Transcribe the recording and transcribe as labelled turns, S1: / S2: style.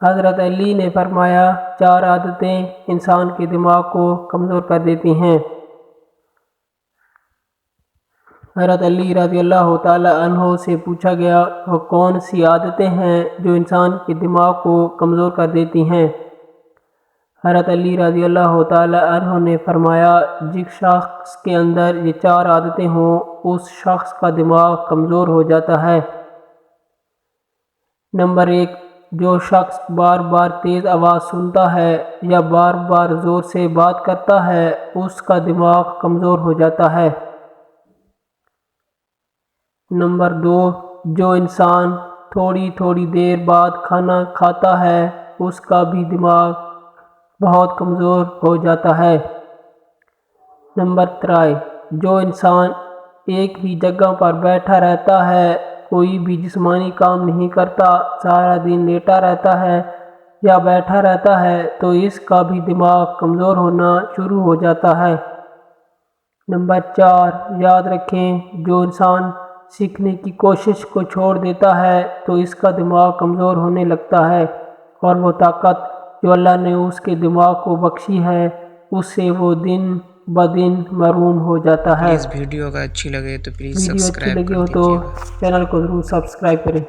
S1: حضرت علی نے فرمایا 4 عادتیں انسان کے دماغ کو کمزور کر دیتی ہیں۔ حضرت علی رضی اللہ تعالی عنہ سے پوچھا گیا وہ کون سی عادتیں ہیں جو انسان کے دماغ کو کمزور کر دیتی ہیں؟ حضرت علی رضی اللہ تعالی عنہ نے فرمایا جس شخص کے اندر یہ 4 عادتیں ہوں اس شخص کا دماغ کمزور ہو جاتا ہے۔ نمبر 1، جو شخص بار بار تیز آواز سنتا ہے یا بار بار زور سے بات کرتا ہے اس کا دماغ کمزور ہو جاتا ہے۔ نمبر 2، جو انسان تھوڑی تھوڑی دیر بعد کھانا کھاتا ہے اس کا بھی دماغ بہت کمزور ہو جاتا ہے۔ نمبر 3، جو انسان ایک ہی جگہ پر بیٹھا رہتا ہے، کوئی بھی جسمانی کام نہیں کرتا، سارا دن لیٹا رہتا ہے یا بیٹھا رہتا ہے تو اس کا بھی دماغ کمزور ہونا شروع ہو جاتا ہے۔ نمبر 4، یاد رکھیں جو انسان سیکھنے کی کوشش کو چھوڑ دیتا ہے تو اس کا دماغ کمزور ہونے لگتا ہے اور وہ طاقت جو اللہ نے اس کے دماغ کو بخشی ہے اس سے وہ دن بدن محروم ہو جاتا ہے۔
S2: پلیز ویڈیو اگر اچھی لگے تو پلیز
S1: ویڈیو اچھی
S2: سبسکرائب
S1: لگی
S2: کر
S1: ہو تو
S2: دیجیے گا۔
S1: چینل کو ضرور سبسکرائب کریں۔